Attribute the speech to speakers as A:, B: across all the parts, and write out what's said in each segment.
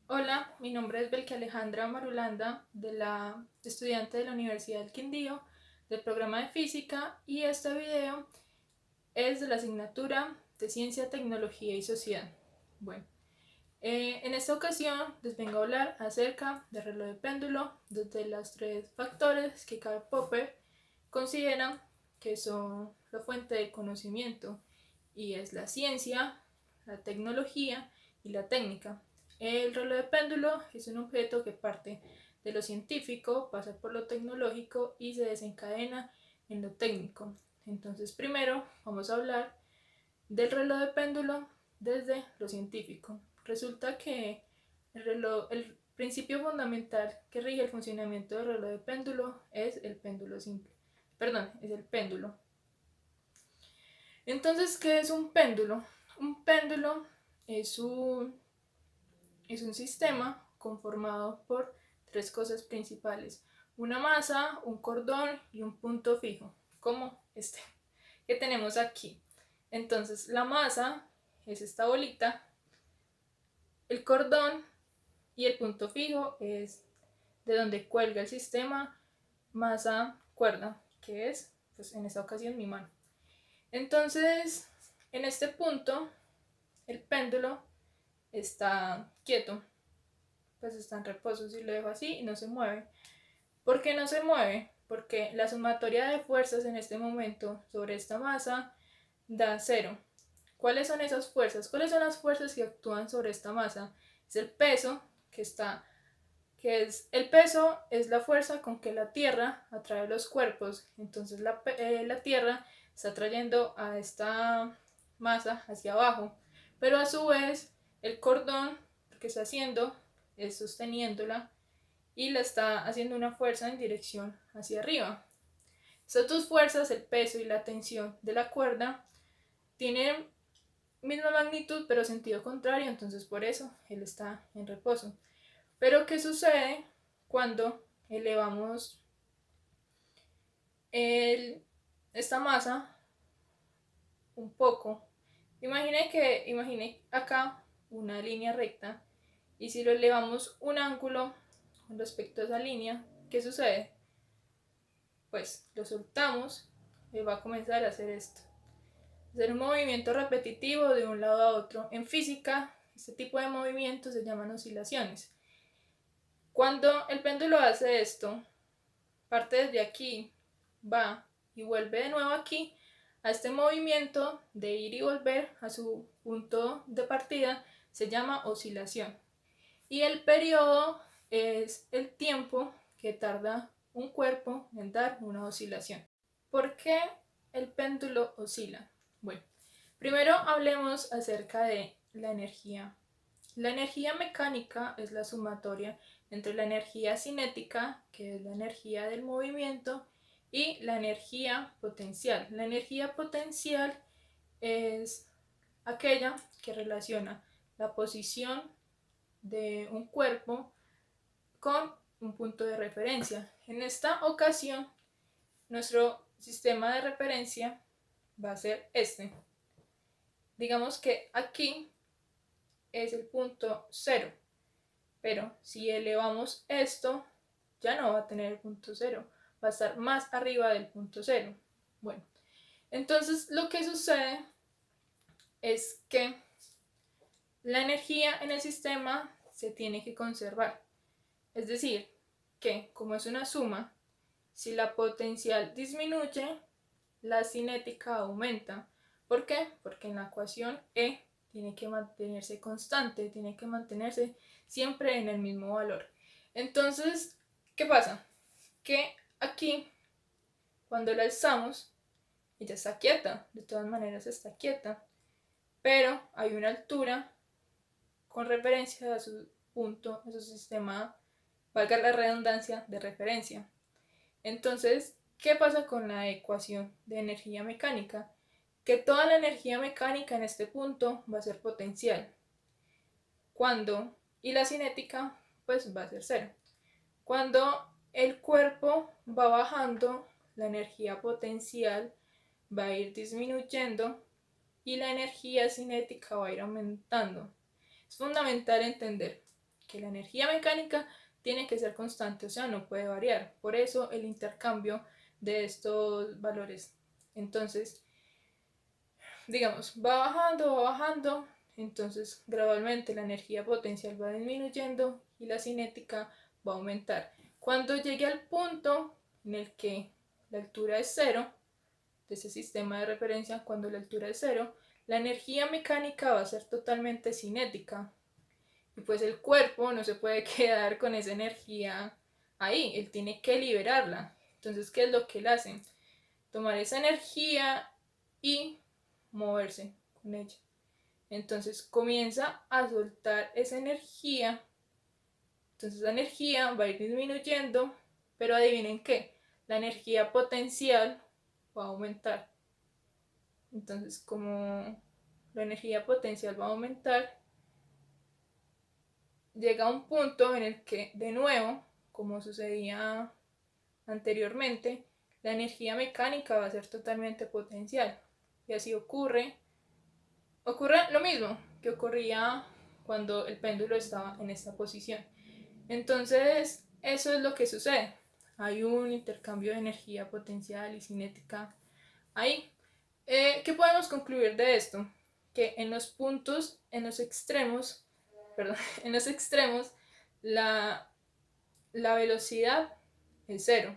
A: Hola, mi nombre es Belke Alejandra Marulanda, estudiante de la Universidad del Quindío, del programa de Física, y este video es de la asignatura de Ciencia, Tecnología y Sociedad. Bueno, en esta ocasión les vengo a hablar acerca del reloj de péndulo desde los tres factores que Karl Popper considera que son la fuente del conocimiento, y es la ciencia, la tecnología y la técnica. El reloj de péndulo es un objeto que parte de lo científico, pasa por lo tecnológico y se desencadena en lo técnico. Entonces, primero vamos a hablar del reloj de péndulo desde lo científico. Resulta que el principio fundamental que rige el funcionamiento del reloj de péndulo es el péndulo simple. Perdón, es el péndulo. Entonces, ¿qué es un péndulo? Un péndulo es un sistema conformado por tres cosas principales: una masa, un cordón y un punto fijo, como este que tenemos aquí. Entonces, la masa es esta bolita, el cordón y el punto fijo es de donde cuelga el sistema masa cuerda, que es, pues en esta ocasión, mi mano. Entonces, en este punto, el péndulo está quieto, pues está en reposo. Si lo dejo así, no se mueve. ¿Por qué no se mueve? Porque la sumatoria de fuerzas en este momento sobre esta masa da cero. ¿Cuáles son esas fuerzas? ¿Cuáles son las fuerzas que actúan sobre esta masa? Es el peso el peso es la fuerza con que la Tierra atrae los cuerpos. Entonces la Tierra está trayendo a esta masa hacia abajo, pero a su vez el cordón que está haciendo es sosteniéndola y la está haciendo una fuerza en dirección hacia arriba. Estas dos fuerzas, el peso y la tensión de la cuerda, tienen misma magnitud pero sentido contrario, entonces por eso él está en reposo. Pero ¿qué sucede cuando elevamos esta masa un poco? Imagine acá una línea recta, y si lo elevamos un ángulo con respecto a esa línea, ¿qué sucede? Pues lo soltamos y va a comenzar a hacer esto. Hacer un movimiento repetitivo de un lado a otro. En física, este tipo de movimientos se llaman oscilaciones. Cuando el péndulo hace esto, parte desde aquí, va y vuelve de nuevo aquí. A este movimiento de ir y volver a su punto de partida se llama oscilación. Y el periodo es el tiempo que tarda un cuerpo en dar una oscilación. ¿Por qué el péndulo oscila? Bueno, primero hablemos acerca de la energía. La energía mecánica es la sumatoria entre la energía cinética, que es la energía del movimiento, y la energía potencial. La energía potencial es aquella que relaciona la posición de un cuerpo con un punto de referencia. En esta ocasión, nuestro sistema de referencia va a ser este. Digamos que aquí es el punto cero, pero si elevamos esto, ya no va a tener el punto cero, va a estar más arriba del punto cero. Bueno, entonces lo que sucede es que la energía en el sistema se tiene que conservar. Es decir, que como es una suma, si la potencial disminuye, la cinética aumenta. ¿Por qué? Porque en la ecuación E tiene que mantenerse constante, tiene que mantenerse siempre en el mismo valor. Entonces, ¿qué pasa? Que aquí, cuando la alzamos, ella está quieta, de todas maneras está quieta, pero hay una altura con referencia a su punto, a su sistema, valga la redundancia, de referencia. Entonces, ¿qué pasa con la ecuación de energía mecánica? Que toda la energía mecánica en este punto va a ser potencial. Y la cinética, pues va a ser cero. Cuando el cuerpo va bajando, la energía potencial va a ir disminuyendo y la energía cinética va a ir aumentando. Es fundamental entender que la energía mecánica tiene que ser constante, o sea, no puede variar. Por eso el intercambio de estos valores. Entonces, digamos, va bajando, entonces gradualmente la energía potencial va disminuyendo y la cinética va a aumentar. Cuando llegue al punto en el que la altura es cero, de ese sistema de referencia, cuando la altura es cero, la energía mecánica va a ser totalmente cinética. Y pues el cuerpo no se puede quedar con esa energía ahí, él tiene que liberarla. Entonces, ¿qué es lo que él hace? Tomar esa energía y moverse con ella. Entonces comienza a soltar esa energía. Entonces la energía va a ir disminuyendo, pero adivinen qué, la energía potencial va a aumentar. Entonces, como la energía potencial va a aumentar, llega a un punto en el que, de nuevo, como sucedía anteriormente, la energía mecánica va a ser totalmente potencial. Y así ocurre lo mismo que ocurría cuando el péndulo estaba en esta posición. Entonces, eso es lo que sucede. Hay un intercambio de energía potencial y cinética ahí. ¿Qué podemos concluir de esto? Que en los puntos, en los extremos, perdón, en los extremos, la, la velocidad es cero.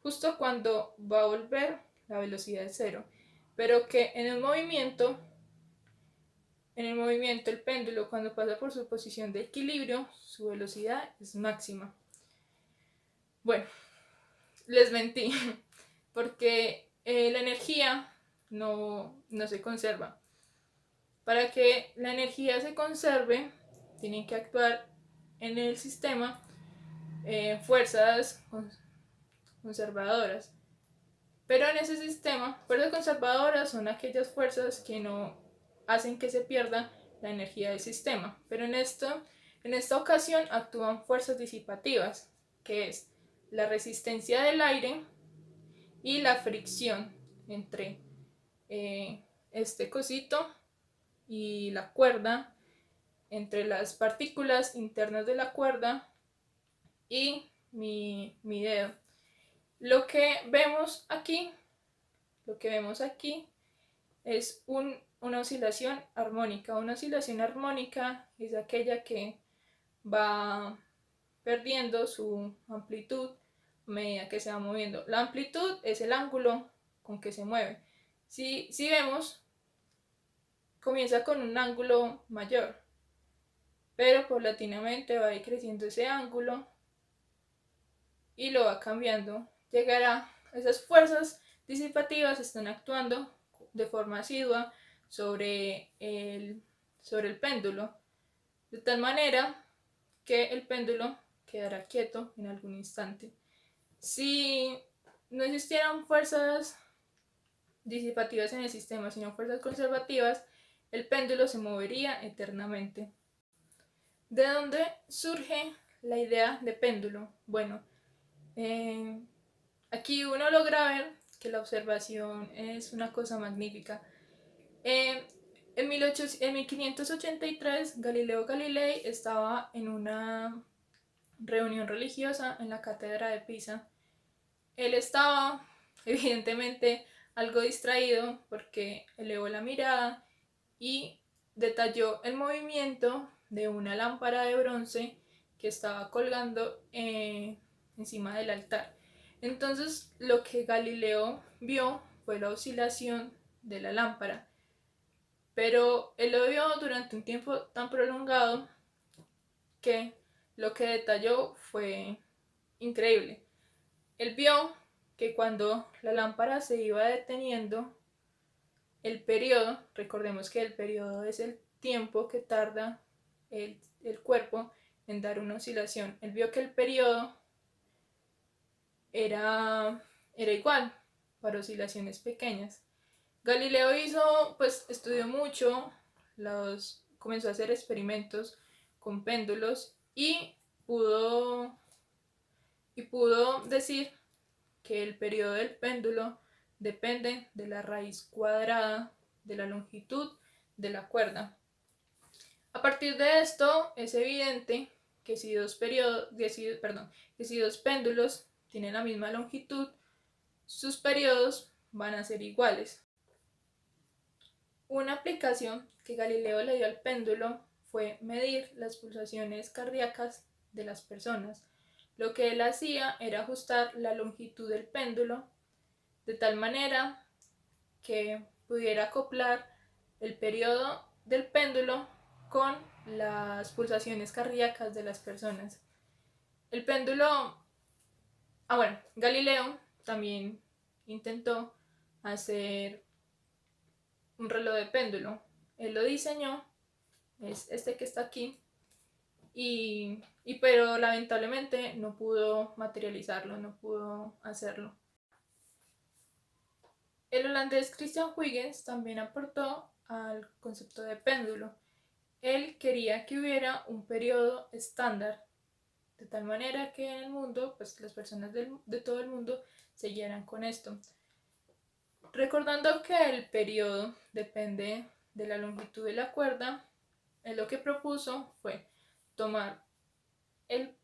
A: Justo cuando va a volver, la velocidad es cero. Pero que en el movimiento, el péndulo, cuando pasa por su posición de equilibrio, su velocidad es máxima. Bueno, les mentí, porque la energía no se conserva. Para que la energía se conserve, tienen que actuar en el sistema fuerzas conservadoras. Pero en ese sistema, fuerzas conservadoras son aquellas fuerzas que no hacen que se pierda la energía del sistema. Pero en esta ocasión actúan fuerzas disipativas, que es la resistencia del aire y la fricción entre este cosito y la cuerda, entre las partículas internas de la cuerda y mi dedo. Lo que vemos aquí es una oscilación armónica. Una oscilación armónica es aquella que va perdiendo su amplitud a medida que se va moviendo. La amplitud es el ángulo con que se mueve. Si vemos, comienza con un ángulo mayor, pero paulatinamente va creciendo ese ángulo y lo va cambiando. Llegará, esas fuerzas disipativas están actuando de forma asidua sobre el péndulo, de tal manera que el péndulo quedará quieto en algún instante. Si no existieran fuerzas disipativas en el sistema, sino fuerzas conservativas, el péndulo se movería eternamente. ¿De dónde surge la idea de péndulo? Bueno, aquí uno logra ver que la observación es una cosa magnífica. En 1583, Galileo Galilei estaba en una reunión religiosa en la cátedra de Pisa. Él estaba, evidentemente, algo distraído porque elevó la mirada y detalló el movimiento de una lámpara de bronce que estaba colgando encima del altar. Entonces, lo que Galileo vio fue la oscilación de la lámpara, pero él lo vio durante un tiempo tan prolongado que lo que detalló fue increíble. Él vio que cuando la lámpara se iba deteniendo, el periodo, recordemos que el periodo es el tiempo que tarda el cuerpo en dar una oscilación. Él vio que el periodo era igual para oscilaciones pequeñas. Galileo estudió mucho, comenzó a hacer experimentos con péndulos y pudo decir que el periodo del péndulo depende de la raíz cuadrada de la longitud de la cuerda. A partir de esto es evidente que si que si dos péndulos tienen la misma longitud, sus periodos van a ser iguales. Una aplicación que Galileo le dio al péndulo fue medir las pulsaciones cardíacas de las personas. Lo que él hacía era ajustar la longitud del péndulo de tal manera que pudiera acoplar el periodo del péndulo con las pulsaciones cardíacas de las personas. El péndulo, Galileo también intentó hacer un reloj de péndulo. Él lo diseñó, es este que está aquí, pero lamentablemente no pudo materializarlo, no pudo hacerlo. El holandés Christian Huygens también aportó al concepto de péndulo. Él quería que hubiera un periodo estándar, de tal manera que en el mundo, pues las personas de todo el mundo siguieran con esto. Recordando que el periodo depende de la longitud de la cuerda, él lo que propuso fue tomar el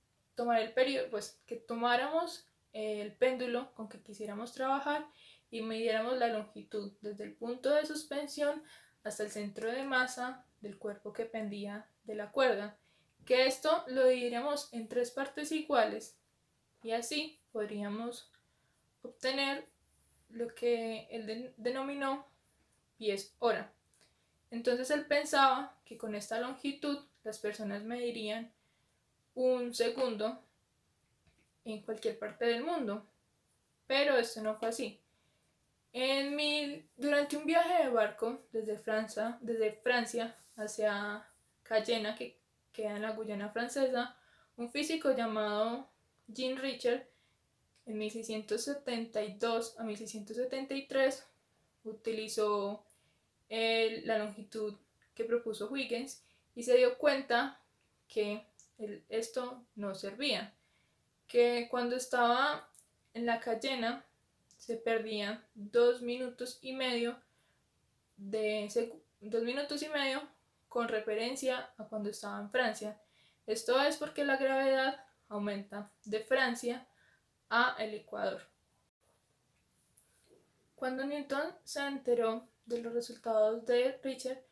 A: periodo, pues que tomáramos el péndulo con que quisiéramos trabajar y midiéramos la longitud desde el punto de suspensión hasta el centro de masa del cuerpo que pendía de la cuerda, que esto lo dividiríamos en 3 partes iguales y así podríamos obtener lo que él denominó pies hora. Entonces él pensaba que con esta longitud las personas medirían un segundo en cualquier parte del mundo, pero esto no fue así. Durante un viaje de barco desde Francia hacia Cayena, que queda en la Guyana francesa, un físico llamado Jean Richer, en 1672 a 1673, utilizó la longitud que propuso Huygens y se dio cuenta que esto no servía, que cuando estaba en la Cayena se perdían 2 minutos y medio 2 minutos y medio con referencia a cuando estaba en Francia. Esto es porque la gravedad aumenta de Francia a el Ecuador. Cuando Newton se enteró de los resultados de Richter,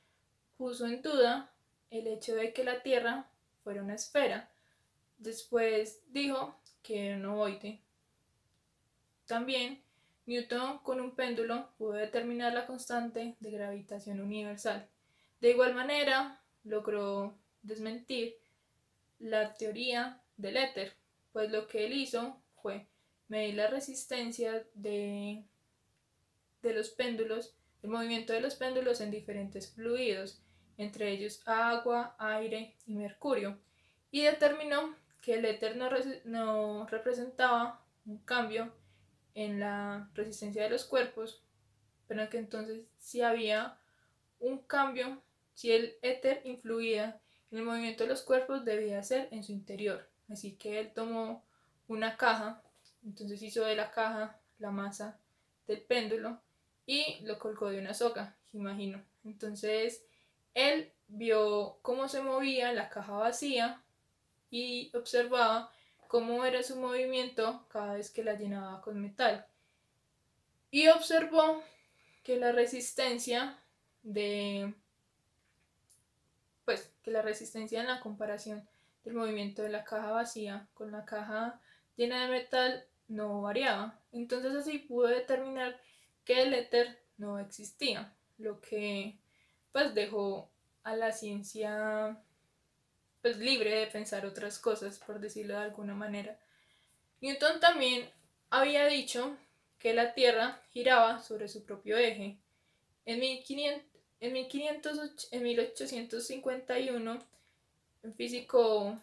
A: puso en duda el hecho de que la Tierra fuera una esfera. Después dijo que era un ovoide. También Newton con un péndulo pudo determinar la constante de gravitación universal. De igual manera, logró desmentir la teoría del éter, pues lo que él hizo fue medir la resistencia de los péndulos, el movimiento de los péndulos en diferentes fluidos, entre ellos agua, aire y mercurio, y determinó que el éter no representaba un cambio en la resistencia de los cuerpos, pero que entonces si había un cambio, si el éter influía en el movimiento de los cuerpos, debía ser en su interior. Así que él tomó una caja, entonces hizo de la caja la masa del péndulo y lo colgó de una soga, imagino. Entonces él vio cómo se movía la caja vacía y observaba cómo era su movimiento cada vez que la llenaba con metal. Y observó que la resistencia en la comparación del movimiento de la caja vacía con la caja llena de metal no variaba. Entonces así pudo determinar que el éter no existía, lo que pues dejó a la ciencia pues libre de pensar otras cosas, por decirlo de alguna manera. Newton también había dicho que la Tierra giraba sobre su propio eje. En 1851, un físico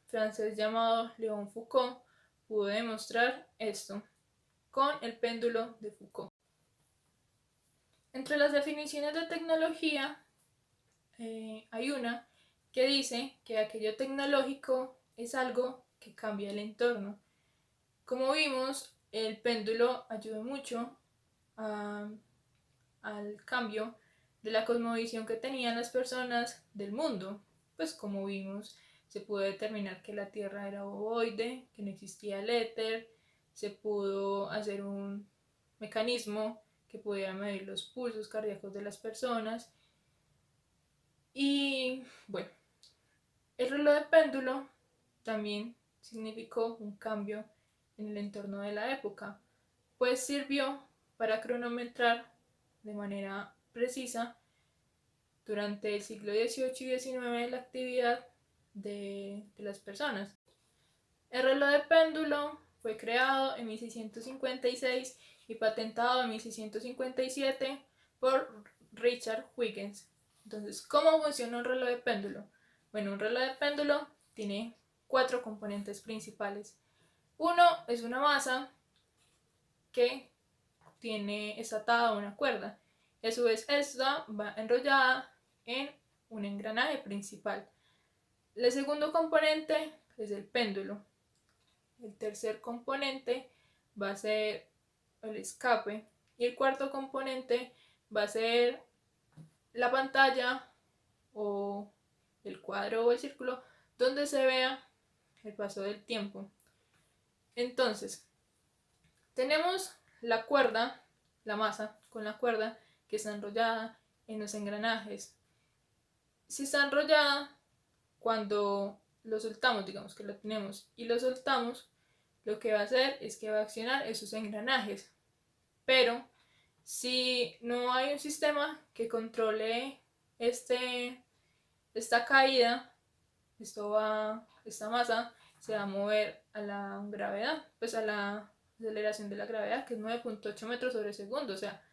A: francés llamado Léon Foucault pudo demostrar esto con el péndulo de Foucault. Entre las definiciones de tecnología hay una que dice que aquello tecnológico es algo que cambia el entorno. Como vimos, el péndulo ayudó mucho al cambio de la cosmovisión que tenían las personas del mundo. Pues como vimos, se pudo determinar que la Tierra era ovoide, que no existía el éter, se pudo hacer un mecanismo que pudiera medir los pulsos cardíacos de las personas. Y bueno, el reloj de péndulo también significó un cambio en el entorno de la época, pues sirvió para cronometrar de manera precisa durante el siglo XVIII y XIX la actividad de las personas. El reloj de péndulo fue creado en 1656 y patentado en 1657 por Richard Huygens. Entonces, ¿cómo funciona un reloj de péndulo? Bueno, un reloj de péndulo tiene 4 componentes principales. Uno es una masa que está atada a una cuerda. Y a su vez esta va enrollada en un engranaje principal. El segundo componente es el péndulo. El tercer componente va a ser el escape. Y el cuarto componente va a ser la pantalla o el cuadro o el círculo donde se vea el paso del tiempo. Entonces, tenemos la cuerda, la masa con la cuerda que está enrollada en los engranajes. Si está enrollada, cuando lo soltamos, digamos que lo tenemos y lo soltamos, lo que va a hacer es que va a accionar esos engranajes. Pero si no hay un sistema que controle esta caída, esta masa se va a mover a la gravedad, pues a la aceleración de la gravedad, que es 9.8 metros sobre segundo. O sea,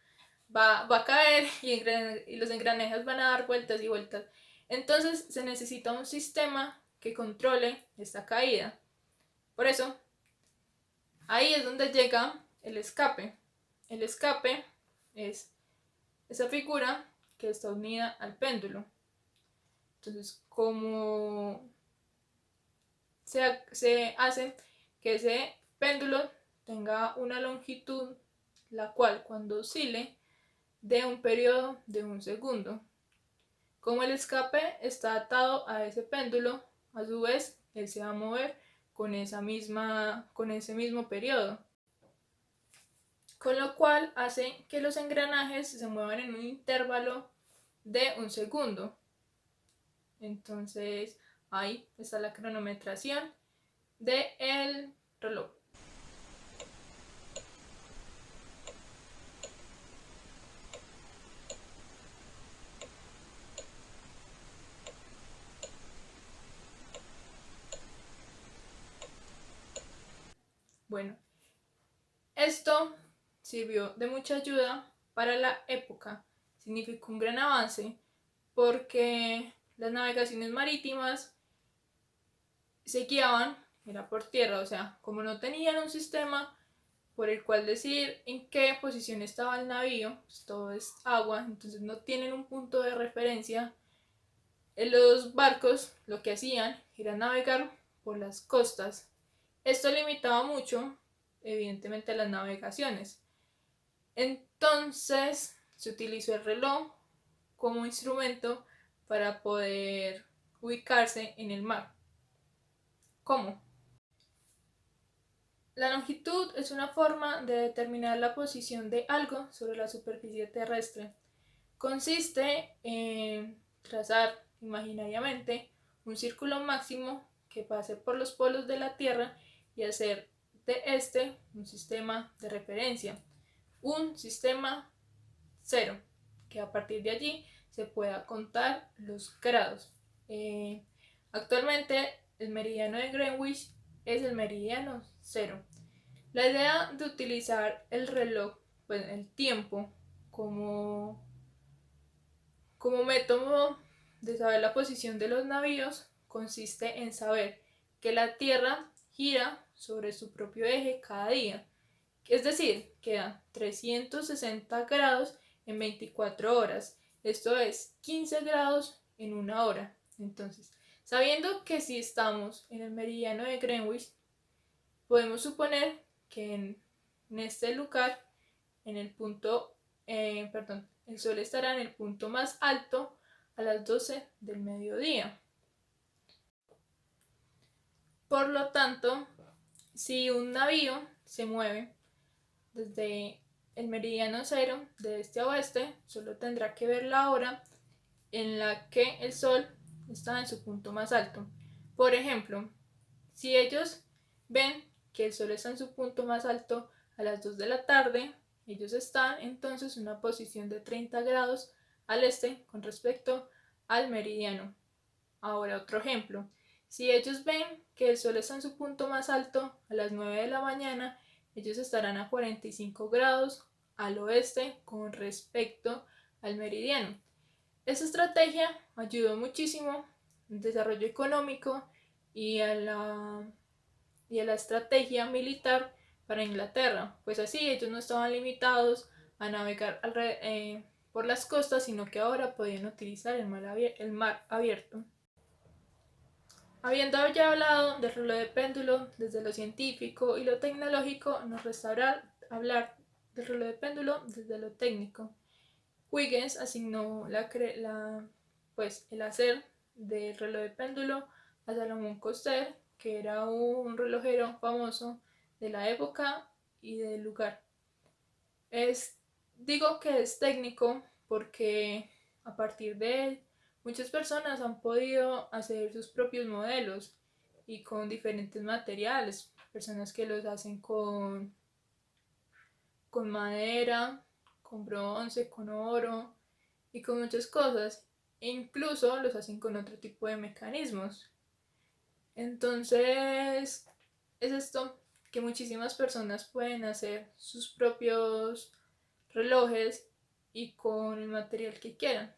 A: va a caer y los engranajes van a dar vueltas y vueltas. Entonces se necesita un sistema que controle esta caída. Por eso, ahí es donde llega el escape. El escape es esa figura que está unida al péndulo. Entonces, como se hace que ese péndulo tenga una longitud, la cual cuando oscile de un periodo de 1 segundo. Como el escape está atado a ese péndulo, a su vez él se va a mover con ese mismo periodo, con lo cual hace que los engranajes se muevan en un intervalo de 1 segundo. Entonces ahí está la cronometración del reloj. Bueno, esto sirvió de mucha ayuda para la época. Significó un gran avance porque las navegaciones marítimas se guiaban, era por tierra, o sea, como no tenían un sistema por el cual decir en qué posición estaba el navío, pues todo es agua, entonces no tienen un punto de referencia. Los barcos lo que hacían era navegar por las costas. Esto limitaba mucho, evidentemente, las navegaciones. Entonces se utilizó el reloj como instrumento para poder ubicarse en el mar. ¿Cómo? La longitud es una forma de determinar la posición de algo sobre la superficie terrestre. Consiste en trazar imaginariamente un círculo máximo que pase por los polos de la Tierra y hacer de este un sistema de referencia, un sistema cero, que a partir de allí se pueda contar los grados. Actualmente el meridiano de Greenwich es el meridiano cero. La idea de utilizar el reloj, pues el tiempo, como método de saber la posición de los navíos consiste en saber que la Tierra gira sobre su propio eje cada día, es decir, que da 360 grados en 24 horas, esto es 15 grados en una hora. Entonces, sabiendo que si estamos en el meridiano de Greenwich, podemos suponer que en este lugar, en el punto, el sol estará en el punto más alto a las 12 del mediodía. Por lo tanto, si un navío se mueve desde el meridiano cero de este a oeste, solo tendrá que ver la hora en la que el sol está en su punto más alto. Por ejemplo, si ellos ven que el sol está en su punto más alto a las 2 de la tarde, ellos están entonces en una posición de 30 grados al este con respecto al meridiano. Ahora otro ejemplo. Si ellos ven que el sol está en su punto más alto a las 9 de la mañana, ellos estarán a 45 grados al oeste con respecto al meridiano. Esta estrategia ayudó muchísimo al desarrollo económico y a la estrategia militar para Inglaterra, pues así ellos no estaban limitados a navegar por las costas, sino que ahora podían utilizar el mar abierto. Habiendo ya hablado del reloj de péndulo desde lo científico y lo tecnológico, nos resta hablar del reloj de péndulo desde lo técnico. Huygens asignó el hacer del reloj de péndulo a Salomón Coster, que era un relojero famoso de la época y del lugar. Digo que es técnico porque a partir de él muchas personas han podido hacer sus propios modelos y con diferentes materiales. Personas que los hacen con madera, con bronce, con oro y con muchas cosas. E incluso los hacen con otro tipo de mecanismos. Entonces, es esto que muchísimas personas pueden hacer sus propios relojes y con el material que quieran.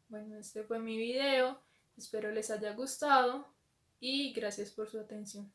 A: Bueno, este fue mi video, espero les haya gustado y gracias por su atención.